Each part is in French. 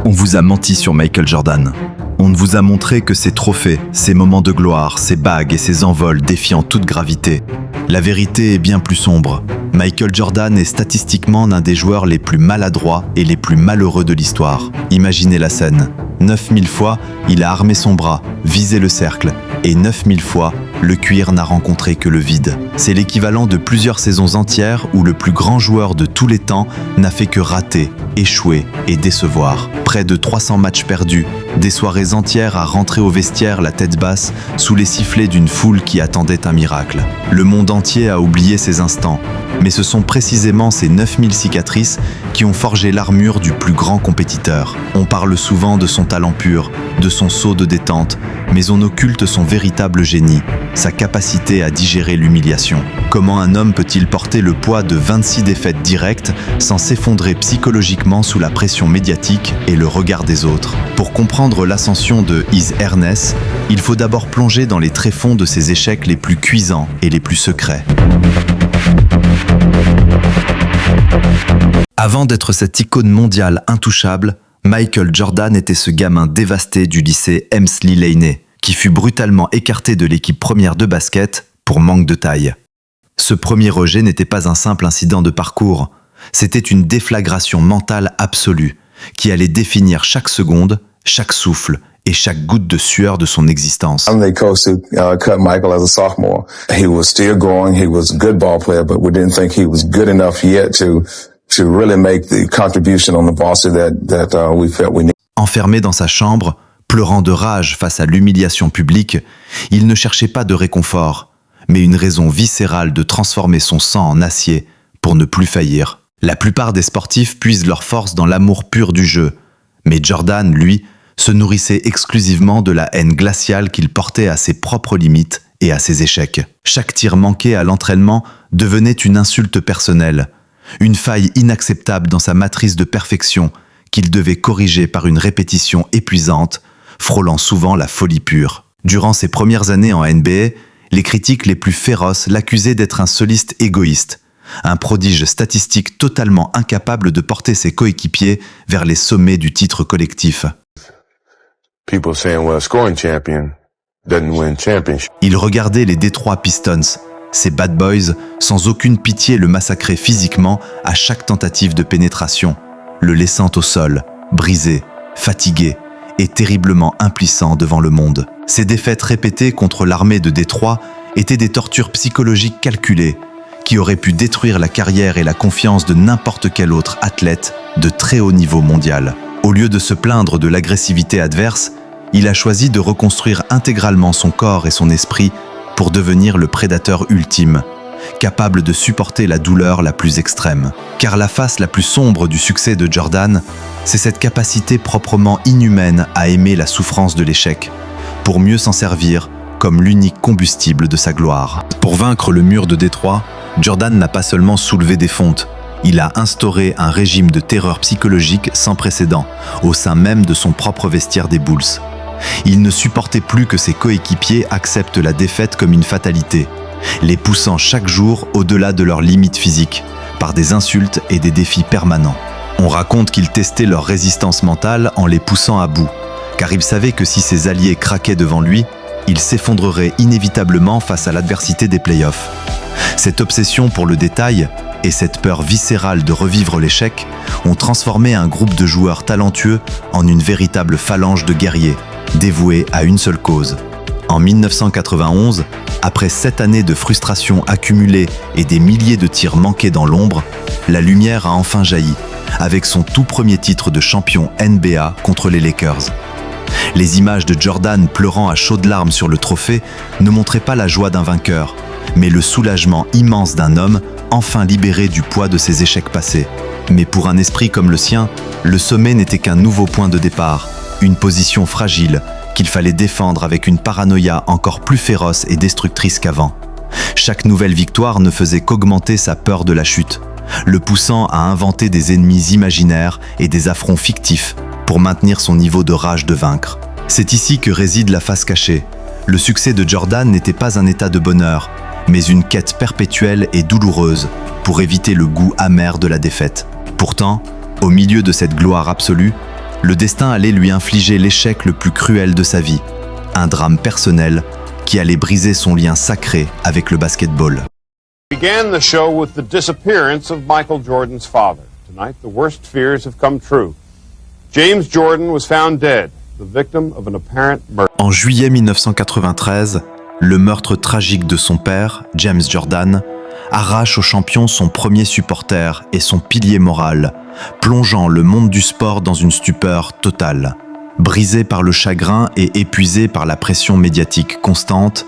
On vous a menti sur Michael Jordan. On ne vous a montré que ses trophées, ses moments de gloire, ses bagues et ses envols défiant toute gravité. La vérité est bien plus sombre. Michael Jordan est statistiquement l'un des joueurs les plus maladroits et les plus malheureux de l'histoire. Imaginez la scène. 9000 fois, il a armé son bras, visé le cercle, et 9000 fois, le cuir n'a rencontré que le vide. C'est l'équivalent de plusieurs saisons entières où le plus grand joueur de tous les temps n'a fait que rater, échouer et décevoir. Près de 300 matchs perdus, des soirées entières à rentrer au vestiaire la tête basse sous les sifflets d'une foule qui attendait un miracle. Le monde entier a oublié ces instants, mais ce sont précisément ces 9000 cicatrices qui ont forgé l'armure du plus grand compétiteur. On parle souvent de son talent pur, de son sceau de détente, mais on occulte son véritable génie, sa capacité à digérer l'humiliation. Comment un homme peut-il porter le poids de 26 défaites directes sans s'effondrer psychologiquement sous la pression médiatique et le regard des autres? Pour comprendre l'ascension de Is Ernest, il faut d'abord plonger dans les tréfonds de ses échecs les plus cuisants et les plus secrets. Avant d'être cette icône mondiale intouchable, Michael Jordan était ce gamin dévasté du lycée Hemsley Laney, qui fut brutalement écarté de l'équipe première de basket pour manque de taille. Ce premier rejet n'était pas un simple incident de parcours, c'était une déflagration mentale absolue, qui allait définir chaque seconde, chaque souffle et chaque goutte de sueur de son existence. They coached cut Michael as a sophomore. He was still growing. He was a good ball player, but we didn't think he was good enough yet to really make the contribution on the varsity that we felt we needed. Enfermé dans sa chambre, pleurant de rage face à l'humiliation publique, il ne cherchait pas de réconfort, mais une raison viscérale de transformer son sang en acier pour ne plus faillir. La plupart des sportifs puisent leur force dans l'amour pur du jeu, mais Jordan, lui, se nourrissait exclusivement de la haine glaciale qu'il portait à ses propres limites et à ses échecs. Chaque tir manqué à l'entraînement devenait une insulte personnelle, une faille inacceptable dans sa matrice de perfection qu'il devait corriger par une répétition épuisante, frôlant souvent la folie pure. Durant ses premières années en NBA, les critiques les plus féroces l'accusaient d'être un soliste égoïste, un prodige statistique totalement incapable de porter ses coéquipiers vers les sommets du titre collectif. People saying, well, a scoring champion doesn't win championship. Il regardait les Detroit Pistons, ces bad boys, sans aucune pitié le massacrer physiquement à chaque tentative de pénétration, le laissant au sol, brisé, fatigué et terriblement impuissant devant le monde. Ces défaites répétées contre l'armée de Détroit étaient des tortures psychologiques calculées qui auraient pu détruire la carrière et la confiance de n'importe quel autre athlète de très haut niveau mondial. Au lieu de se plaindre de l'agressivité adverse, il a choisi de reconstruire intégralement son corps et son esprit pour devenir le prédateur ultime, capable de supporter la douleur la plus extrême. Car la face la plus sombre du succès de Jordan, c'est cette capacité proprement inhumaine à aimer la souffrance de l'échec, pour mieux s'en servir comme l'unique combustible de sa gloire. Pour vaincre le mur de Détroit, Jordan n'a pas seulement soulevé des fontes, il a instauré un régime de terreur psychologique sans précédent, au sein même de son propre vestiaire des Bulls. Il ne supportait plus que ses coéquipiers acceptent la défaite comme une fatalité, les poussant chaque jour au-delà de leurs limites physiques, par des insultes et des défis permanents. On raconte qu'il testait leur résistance mentale en les poussant à bout, car il savait que si ses alliés craquaient devant lui, il s'effondrerait inévitablement face à l'adversité des playoffs. Cette obsession pour le détail et cette peur viscérale de revivre l'échec ont transformé un groupe de joueurs talentueux en une véritable phalange de guerriers, dévoués à une seule cause. En 1991, après 7 années de frustration accumulée et des milliers de tirs manqués dans l'ombre, la lumière a enfin jailli, avec son tout premier titre de champion NBA contre les Lakers. Les images de Jordan pleurant à chaudes larmes sur le trophée ne montraient pas la joie d'un vainqueur, mais le soulagement immense d'un homme enfin libéré du poids de ses échecs passés. Mais pour un esprit comme le sien, le sommet n'était qu'un nouveau point de départ, une position fragile qu'il fallait défendre avec une paranoïa encore plus féroce et destructrice qu'avant. Chaque nouvelle victoire ne faisait qu'augmenter sa peur de la chute, le poussant à inventer des ennemis imaginaires et des affronts fictifs pour maintenir son niveau de rage de vaincre. C'est ici que réside la face cachée. Le succès de Jordan n'était pas un état de bonheur, mais une quête perpétuelle et douloureuse pour éviter le goût amer de la défaite. Pourtant, au milieu de cette gloire absolue, Le destin allait lui infliger l'échec le plus cruel de sa vie, un drame personnel qui allait briser son lien sacré avec le basketball. We began the show with the disappearance of Michael Jordan's father. Tonight, the worst fears have come true. James Jordan was found dead, the victim of an apparent murder. En juillet 1993, le meurtre tragique de son père, James Jordan, arrache au champion son premier supporter et son pilier moral, plongeant le monde du sport dans une stupeur totale. Brisé par le chagrin et épuisé par la pression médiatique constante,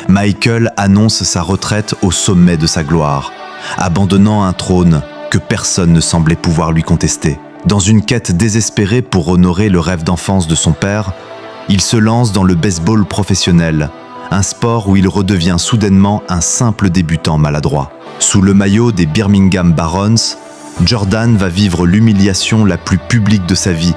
Michael annonce sa retraite au sommet de sa gloire, abandonnant un trône que personne ne semblait pouvoir lui contester. Dans une quête désespérée pour honorer le rêve d'enfance de son père, il se lance dans le baseball professionnel, un sport où il redevient soudainement un simple débutant maladroit. Sous le maillot des Birmingham Barons, Jordan va vivre l'humiliation la plus publique de sa vie,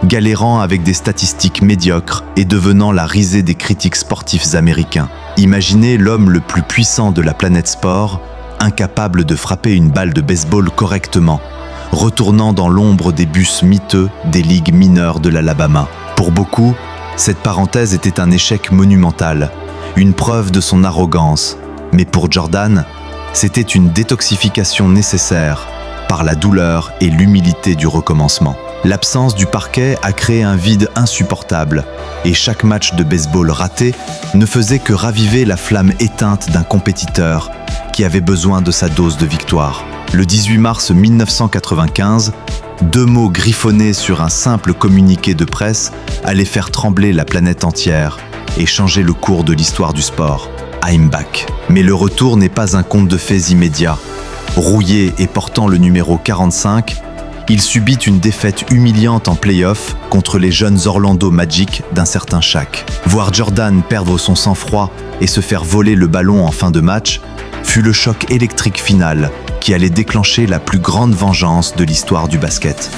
galérant avec des statistiques médiocres et devenant la risée des critiques sportifs américains. Imaginez l'homme le plus puissant de la planète sport, incapable de frapper une balle de baseball correctement, retournant dans l'ombre des bus miteux des ligues mineures de l'Alabama. Pour beaucoup, cette parenthèse était un échec monumental, une preuve de son arrogance. Mais pour Jordan, c'était une détoxification nécessaire par la douleur et l'humilité du recommencement. L'absence du parquet a créé un vide insupportable, et chaque match de baseball raté ne faisait que raviver la flamme éteinte d'un compétiteur qui avait besoin de sa dose de victoire. Le 18 mars 1995, 2 mots griffonnés sur un simple communiqué de presse allaient faire trembler la planète entière et changer le cours de l'histoire du sport. I'm back. Mais le retour n'est pas un conte de faits immédiat. Rouillé et portant le numéro 45, il subit une défaite humiliante en play-off contre les jeunes Orlando Magic d'un certain Shaq. Voir Jordan perdre son sang-froid et se faire voler le ballon en fin de match fut le choc électrique final qui allait déclencher la plus grande vengeance de l'histoire du basket.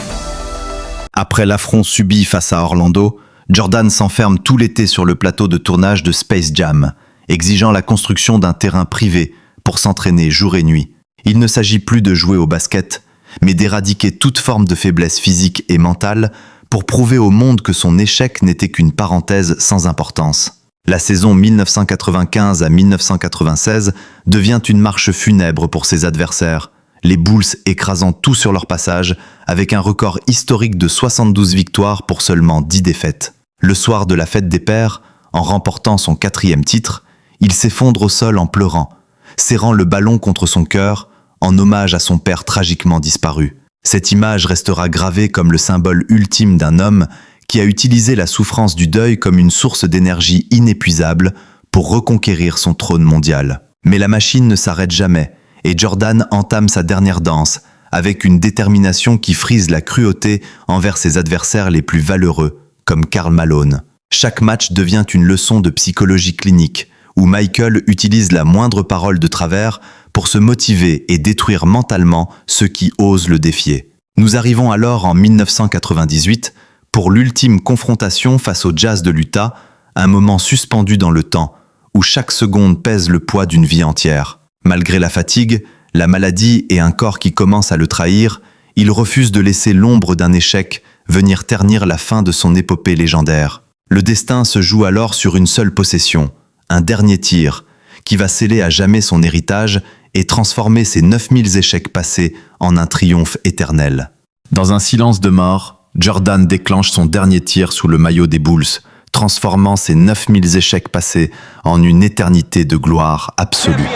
Après l'affront subi face à Orlando, Jordan s'enferme tout l'été sur le plateau de tournage de Space Jam, exigeant la construction d'un terrain privé pour s'entraîner jour et nuit. Il ne s'agit plus de jouer au basket, mais d'éradiquer toute forme de faiblesse physique et mentale pour prouver au monde que son échec n'était qu'une parenthèse sans importance. La saison 1995 à 1996 devient une marche funèbre pour ses adversaires, les Bulls écrasant tout sur leur passage avec un record historique de 72 victoires pour seulement 10 défaites. Le soir de la fête des pères, en remportant son 4e titre, il s'effondre au sol en pleurant, serrant le ballon contre son cœur en hommage à son père tragiquement disparu. Cette image restera gravée comme le symbole ultime d'un homme qui a utilisé la souffrance du deuil comme une source d'énergie inépuisable pour reconquérir son trône mondial. Mais la machine ne s'arrête jamais, et Jordan entame sa dernière danse, avec une détermination qui frise la cruauté envers ses adversaires les plus valeureux, comme Karl Malone. Chaque match devient une leçon de psychologie clinique, où Michael utilise la moindre parole de travers pour se motiver et détruire mentalement ceux qui osent le défier. Nous arrivons alors en 1998 pour l'ultime confrontation face au Jazz de l'Utah, un moment suspendu dans le temps, où chaque seconde pèse le poids d'une vie entière. Malgré la fatigue, la maladie et un corps qui commence à le trahir, il refuse de laisser l'ombre d'un échec venir ternir la fin de son épopée légendaire. Le destin se joue alors sur une seule possession, un dernier tir, qui va sceller à jamais son héritage et transformer ses 9000 échecs passés en un triomphe éternel. Dans un silence de mort, Jordan déclenche son dernier tir sous le maillot des Bulls, transformant ses 9000 échecs passés en une éternité de gloire absolue.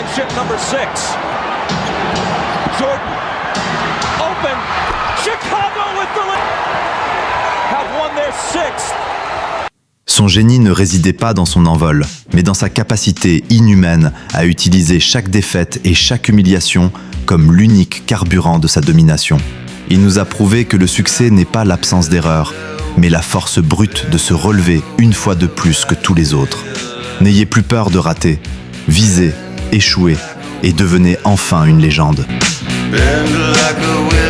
Son génie ne résidait pas dans son envol, mais dans sa capacité inhumaine à utiliser chaque défaite et chaque humiliation comme l'unique carburant de sa domination. Il nous a prouvé que le succès n'est pas l'absence d'erreur, mais la force brute de se relever une fois de plus que tous les autres. N'ayez plus peur de rater, visez, échouez et devenez enfin une légende. Bend like a